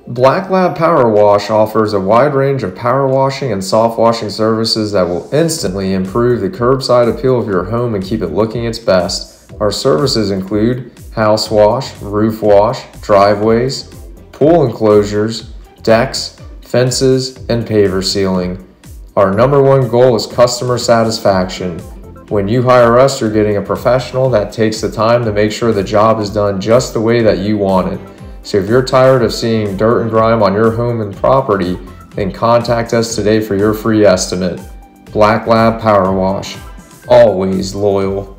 Black Lab Power Wash offers a wide range of power washing and soft washing services that will instantly improve the curbside appeal of your home and keep it looking its best. Our services include house wash, roof wash, driveways, pool enclosures, decks, fences, and paver sealing. Our #1 goal is customer satisfaction. When you hire us, you're getting a professional that takes the time to make sure the job is done just the way that you want it. So if you're tired of seeing dirt and grime on your home and property, then contact us today for your free estimate. Black Lab Power Wash, always loyal.